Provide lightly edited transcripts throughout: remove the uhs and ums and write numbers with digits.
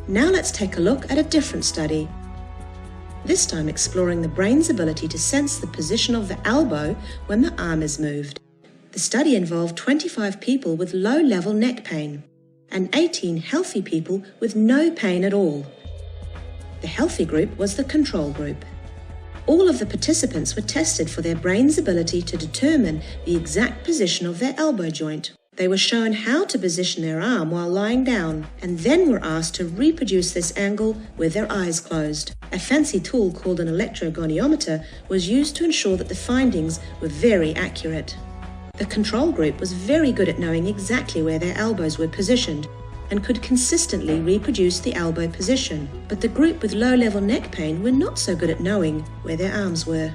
Now let's take a look at a different study, this time exploring the brain's ability to sense the position of the elbow when the arm is moved. The study involved 25 people with low-level neck pain and 18 healthy people with no pain at all. The healthy group was the control group. All of the participants were tested for their brain's ability to determine the exact position of their elbow joint. They were shown how to position their arm while lying down, and then were asked to reproduce this angle with their eyes closed. A fancy tool called an electrogoniometer was used to ensure that the findings were very accurate. The control group was very good at knowing exactly where their elbows were positioned and could consistently reproduce the elbow position, but the group with low-level neck pain were not so good at knowing where their arms were.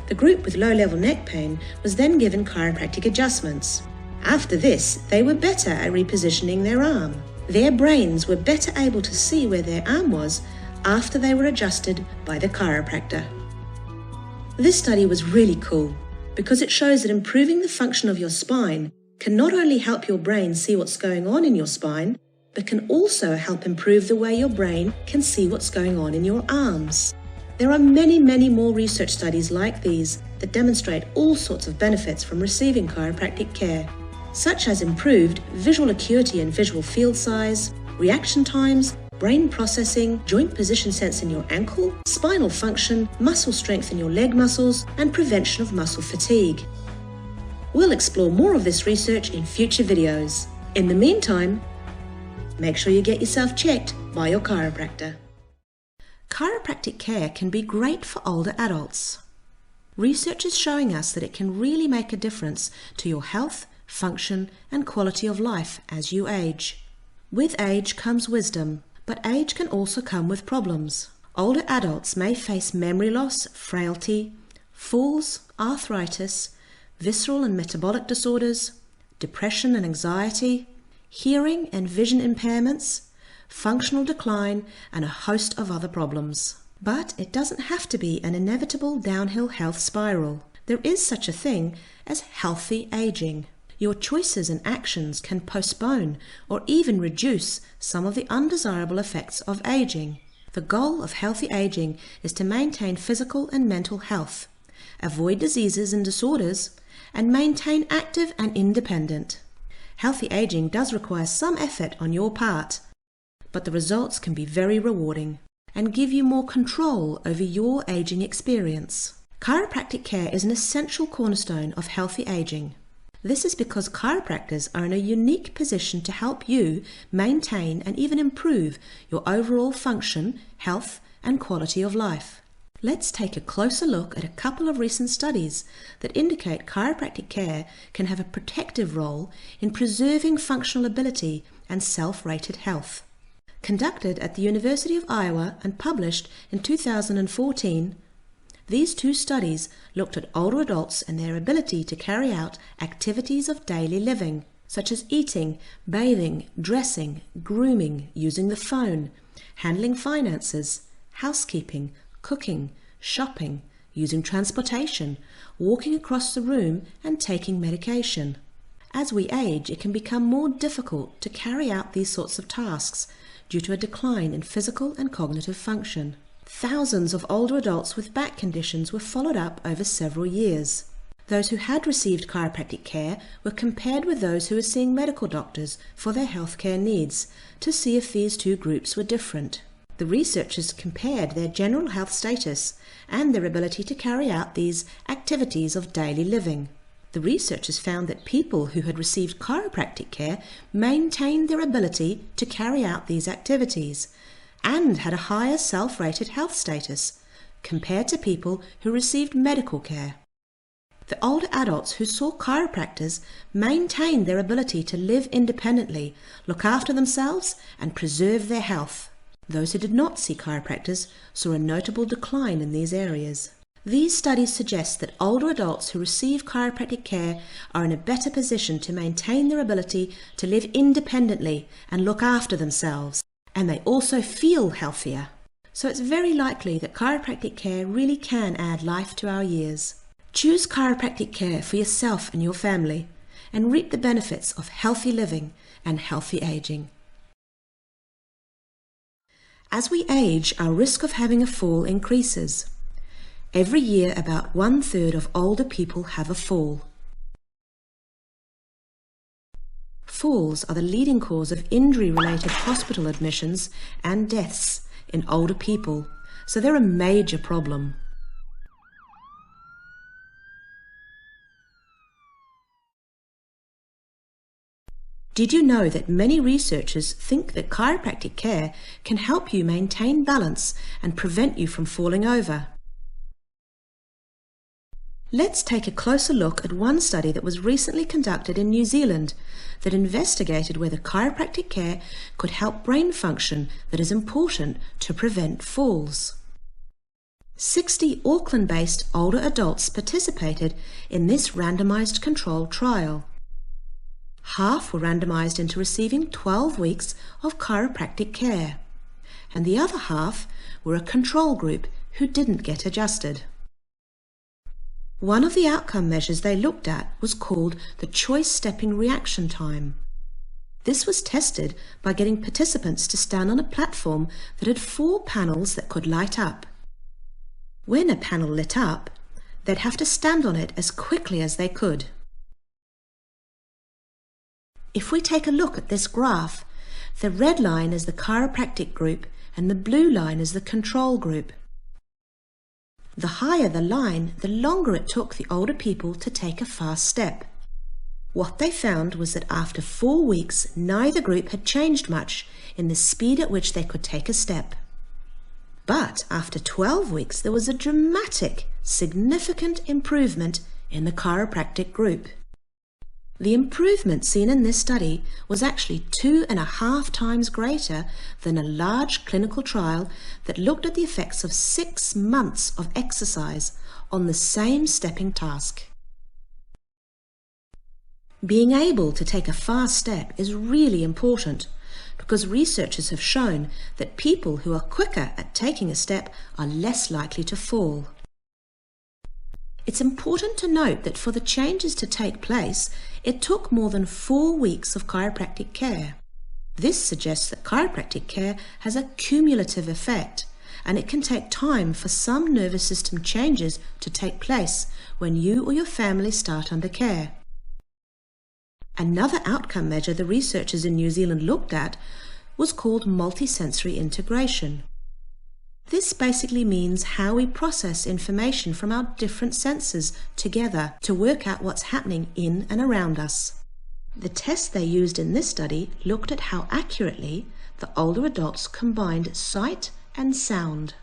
The group with low-level neck pain was then given chiropractic adjustments. After this, they were better at repositioning their arm. Their brains were better able to see where their arm was after they were adjusted by the chiropractor. This study was really cool because it shows that improving the function of your spine can not only help your brain see what's going on in your spine, but can also help improve the way your brain can see what's going on in your arms. There are many more research studies like these that demonstrate all sorts of benefits from receiving chiropractic care, such as improved visual acuity and visual field size, reaction times, brain processing, joint position sense in your ankle, spinal function, muscle strength in your leg muscles, and prevention of muscle fatigue. We'll explore more of this research in future videos. In the meantime, make sure you get yourself checked by your chiropractor. Chiropractic care can be great for older adults. Research is showing us that it can really make a difference to your health, function, and quality of life as you age. With age comes wisdom, but age can also come with problems. Older adults may face memory loss, frailty, falls, arthritis, visceral and metabolic disorders, depression and anxiety, hearing and vision impairments, functional decline, and a host of other problems. But it doesn't have to be an inevitable downhill health spiral. There is such a thing as healthy aging. Your choices and actions can postpone or even reduce some of the undesirable effects of aging. The goal of healthy aging is to maintain physical and mental health, avoid diseases and disorders, and maintain active and independent. Healthy aging does require some effort on your part, but the results can be very rewarding and give you more control over your aging experience. Chiropractic care is an essential cornerstone of healthy aging. This is because chiropractors are in a unique position to help you maintain and even improve your overall function, health, and quality of life. Let's take a closer look at a couple of recent studies that indicate chiropractic care can have a protective role in preserving functional ability and self-rated health. Conducted at the University of Iowa and published in 2014, these two studies looked at older adults and their ability to carry out activities of daily living, such as eating, bathing, dressing, grooming, using the phone, handling finances, housekeeping, cooking, shopping, using transportation, walking across the room, and taking medication. As we age, it can become more difficult to carry out these sorts of tasks due to a decline in physical and cognitive function. Thousands of older adults with back conditions were followed up over several years. Those who had received chiropractic care were compared with those who were seeing medical doctors for their healthcare needs to see if these two groups were different. The researchers compared their general health status and their ability to carry out these activities of daily living. The researchers found that people who had received chiropractic care maintained their ability to carry out these activities and had a higher self-rated health status compared to people who received medical care. The older adults who saw chiropractors maintained their ability to live independently, look after themselves, and preserve their health. Those who did not see chiropractors saw a notable decline in these areas. These studies suggest that older adults who receive chiropractic care are in a better position to maintain their ability to live independently and look after themselves, and they also feel healthier. So it's very likely that chiropractic care really can add life to our years. Choose chiropractic care for yourself and your family, and reap the benefits of healthy living and healthy aging. As we age, our risk of having a fall increases. Every year, about 1/3 of older people have a fall. Falls are the leading cause of injury-related hospital admissions and deaths in older people, so they're a major problem. Did you know that many researchers think that chiropractic care can help you maintain balance and prevent you from falling over? Let's take a closer look at one study that was recently conducted in New Zealand that investigated whether chiropractic care could help brain function that is important to prevent falls. 60 Auckland-based older adults participated in this randomized controlled trial. Half were randomized into receiving 12 weeks of chiropractic care, and the other half were a control group who didn't get adjusted. One of the outcome measures they looked at was called the choice stepping reaction time. This was tested by getting participants to stand on a platform that had 4 panels that could light up. When a panel lit up, they'd have to stand on it as quickly as they could. If we take a look at this graph, the red line is the chiropractic group and the blue line is the control group. The higher the line, the longer it took the older people to take a fast step. What they found was that after 4 weeks, neither group had changed much in the speed at which they could take a step. But after 12 weeks, there was a dramatic, significant improvement in the chiropractic group. The improvement seen in this study was actually 2.5 times greater than a large clinical trial that looked at the effects of 6 months of exercise on the same stepping task. Being able to take a fast step is really important because researchers have shown that people who are quicker at taking a step are less likely to fall. It's important to note that for the changes to take place, it took more than 4 weeks of chiropractic care. This suggests that chiropractic care has a cumulative effect, and it can take time for some nervous system changes to take place when you or your family start under care. Another outcome measure the researchers in New Zealand looked at was called multisensory integration. This basically means how we process information from our different senses together to work out what's happening in and around us. The test they used in this study looked at how accurately the older adults combined sight and sound.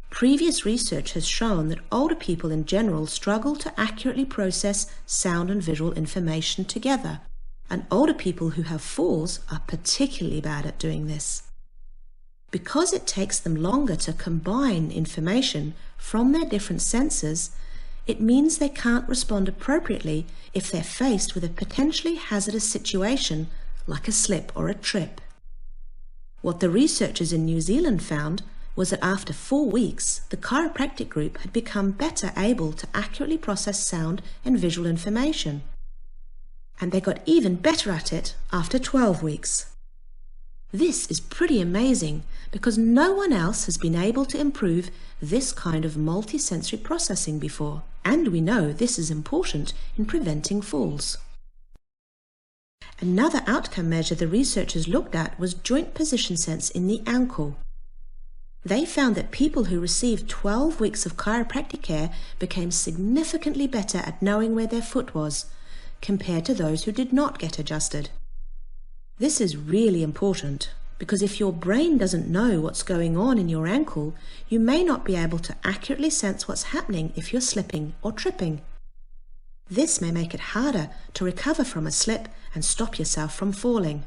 Previous research has shown that older people in general struggle to accurately process sound and visual information together, and older people who have falls are particularly bad at doing this. Because it takes them longer to combine information from their different senses, it means they can't respond appropriately if they're faced with a potentially hazardous situation like a slip or a trip. What the researchers in New Zealand found was that after 4 weeks, the chiropractic group had become better able to accurately process sound and visual information. And they got even better at it after 12 weeks. This is pretty amazing because no one else has been able to improve this kind of multisensory processing before, and we know this is important in preventing falls. Another outcome measure the researchers looked at was joint position sense in the ankle. They found that people who received 12 weeks of chiropractic care became significantly better at knowing where their foot was, compared to those who did not get adjusted. This is really important because if your brain doesn't know what's going on in your ankle, you may not be able to accurately sense what's happening if you're slipping or tripping. This may make it harder to recover from a slip and stop yourself from falling.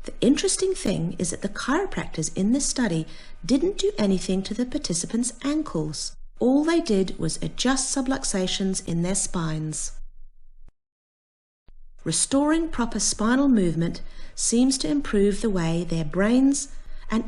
The interesting thing is that the chiropractors in this study didn't do anything to the participants' ankles. All they did was adjust subluxations in their spines. Restoring proper spinal movement seems to improve the way their brains and